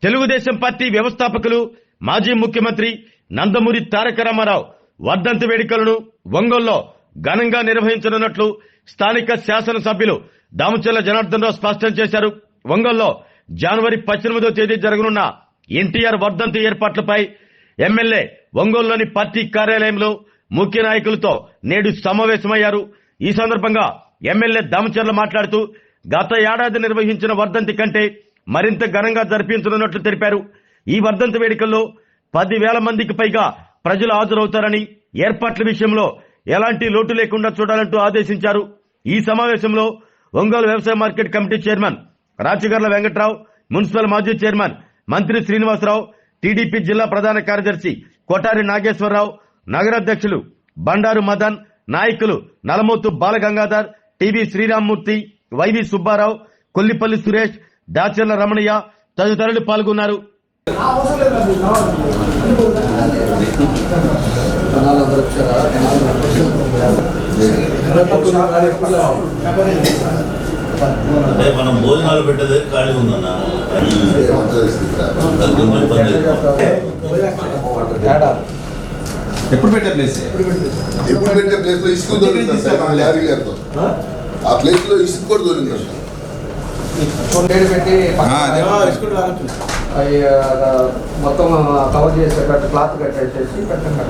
Telugu Desam party వ్యవస్థాపకులు మాజీ ముఖ్యమంత్రి నందమూరి తారక రామారావు వర్ధంతి వేడుకలను ఒంగోలులో ఘనంగా నిర్వహించనున్నట్లు స్థానిక శాసనసభ్యులు దామచర్ల జనార్దన్ రావు స్పష్టం చేశారు. ఒంగోలులో జనవరి 18వ తేదీ జరగనున్న ఎన్టీఆర్ వర్ధంతి ఏర్పాట్లపై ఎమ్మెల్యే ఒంగోలులోని పార్టీ కార్యాలయంలో ముఖ్య నాయకులతో నేడు సమావేశమయ్యారు. ఈ సందర్భంగా ఎమ్మెల్యే దామచర్ల మాట్లాడుతూ గత ఏడాది నిర్వహించిన వర్ధంతి కంటే మరింత ఘనంగా జరిపించనున్నట్లు తెలిపారు. ఈ వర్ధంతి వేడుకల్లో 10,000 మందికి పైగా ప్రజలు హాజరవుతారని, ఏర్పాట్ల విషయంలో ఎలాంటి లోటు లేకుండా చూడాలంటూ ఆదేశించారు. ఈ సమావేశంలో ఒంగోలు వ్యవసాయ market committee chairman Rachagarla Venkatrao, municipal మాజీ చైర్మన్ మంత్రి శ్రీనివాసరావు, టీడీపీ జిల్లా ప్రధాన కార్యదర్శి కొటారి నాగేశ్వరరావు, నగరాధ్యక్షులు బండారు మదన్, నాయకులు నలమోతు బాలగంగాధర్, టీవీ శ్రీరామ్మూర్తి, వైవి సుబ్బారావు, కొల్లిపల్లి సురేష్, దాచర్ల రమణయ్య తదితరులు పాల్గొన్నారు. అంటే మనం భోజనాలు పెట్టేది ఖాళీ ఉందన్నా. ఎప్పుడు పెట్టే ప్లేస్ లో ఇసుక దొరికింది సార్. ఆ ప్లేస్ లో ఇసుక కూడా దొరికింది సార్. పెట్టి మొత్తం కవర్ చేసేటట్టు క్లాత్ కట్టేసేసి పెట్టండి.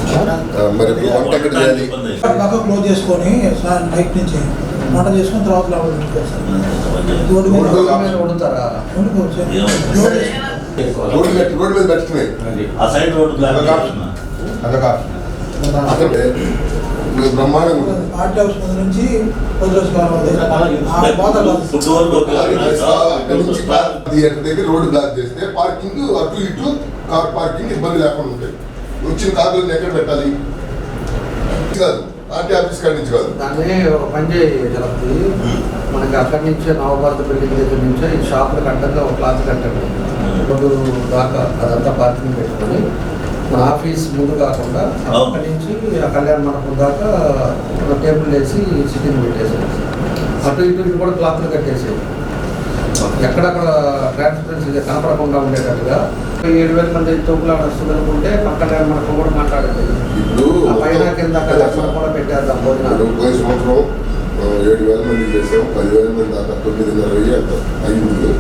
అక్కడ మరి వంట ఎక్కడ చేయాలి? బాగా క్లోజ్ చేసుకొని నైట్ నుంచి వంట చేసుకుని తర్వాత రోడ్డు మీద పెట్టినాయి. బ్రహ్మాండంగా పార్టీ హౌస్ ముందు నుంచి దగ్గర రోడ్డు బ్లాక్ చేస్తే పార్కింగ్ అటు ఇటు కార్ పార్కింగ్ ఇబ్బంది లేకుండా ఉంటాయి. వచ్చిన కార్లను ఎక్కడ పెట్టాలి? కాదు, పార్టీ ఆఫీస్ కాడి నుంచి కాదు. దాన్ని ఒక పని చేయాలి. మనకి అక్కడి నుంచే నవభారత బిల్డింగ్ దగ్గర నుంచే ఈ షాపులు కట్టంగా ఒక క్లాత్ కట్టండి. రోడ్డు దాకా అదంతా పార్కింగ్ పెట్టుకొని మన ఆఫీస్ ముందు కాకుండా అక్కడి నుంచి ఆ కళ్యాణ మండపం దాకా టేబుల్ వేసి సిట్టింగ్ పెట్టేసారు. అటు ఇటు ఇటు కూడా క్లాత్లు కట్టేసారు. ఎక్కడక్కడ ట్రాన్స్పరెన్సీ కనపడకుండా ఉండేటట్టుగా 7,000 మంది తోపులా వస్తుంది అనుకుంటే పక్కన మండపం కూడా మాట్లాడండి. ఇప్పుడు పైన కింద కళ్యాణ మండపం కూడా పెట్టేద్దాం. భోజనాలు పోయిన సంవత్సరం 7,000 మంది చేసాం. 10,000 మంది దాకా 9,500 అయ్యింది.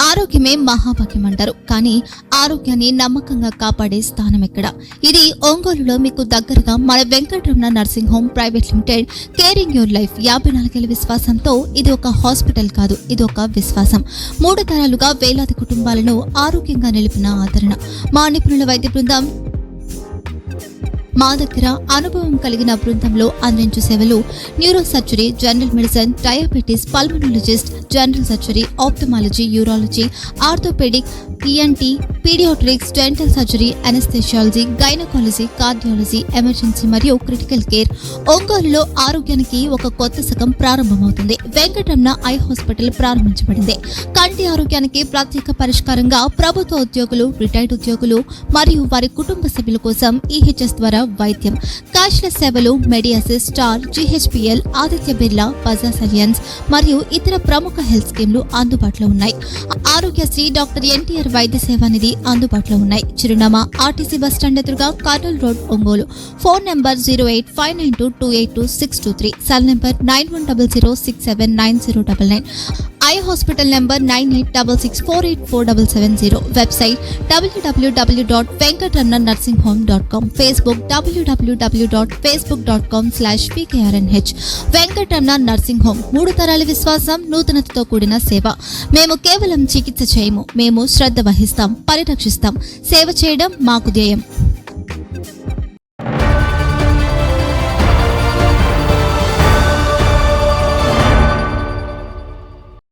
ఆరోగ్యమే మహాభాగ్యం అంటారు. కానీ ఆరోగ్యాన్ని నమ్మకంగా కాపాడే స్థానం ఎక్కడ? ఇది ఒంగోలులో మీకు దగ్గరగా మన Venkataramana nursing home private limited. Caring your life 54 ఏళ్ల విశ్వాసంతో ఇది ఒక హాస్పిటల్ కాదు, ఇది ఒక విశ్వాసం. 3 తరాలుగా వేలాది కుటుంబాలను ఆరోగ్యంగా నిలిపిన ఆదరణ. మా నిపుణుల వైద్య బృందం మా దగ్గర అనుభవం కలిగిన బృందంలో అందించే సేవలు neuro surgery, general medicine, diabetes, pulmonologist, general surgery, ophthalmology, urology, orthopaedic, ENT, paediatrics, dental surgery, anaesthesiology, gynaecology, cardiology, emergency మరియు క్రిటికల్ కేర్. ఒంగోలులో ఆరోగ్యానికి ఒక కొత్త శకం ప్రారంభమవుతుంది. వెంకటరమణ ఐ హాస్పిటల్ ప్రారంభించబడింది. కంటి ఆరోగ్యానికి ప్రత్యేక పరిష్కారంగా ప్రభుత్వ ఉద్యోగులు, రిటైర్డ్ ఉద్యోగులు మరియు వారి కుటుంబ సభ్యుల కోసం ఈహెచ్ఎస్ ద్వారా వైద్యం, క్యాష్లెస్ సేవలు, మెడియాసిస్, స్టార్, జీహెచ్పీఎల్, ఆదిత్య బిర్లా, బజాజ్ అలియన్స్ మరియు ఇతర ప్రముఖ హెల్త్ స్కీమ్లు అందుబాటులో ఉన్నాయి. ఆరోగ్యశ్రీ, డాక్టర్ ఎన్టీఆర్ వైద్య సేవా నిధి అందుబాటులో ఉన్నాయి. చిరునామా ఆర్టీసీ బస్టాండ్ ఎదురుగా, Kurnool road, Ongole. Phone number 08592282623, cell number 9100679099. Eye hospital number 9866484770. Website www.venkatramanarsinghome.com. Facebook www.facebook.com/pkrnh. Venkataramana nursing home 3 తరాల విశ్వాసం, నూతనతతో కూడిన సేవ. మేము కేవలం చికిత్స చేయము, మేము శ్రద్ధ వహిస్తాం, పరిరక్షిస్తాం. సేవ చేయడం మాకు ధ్యేయం.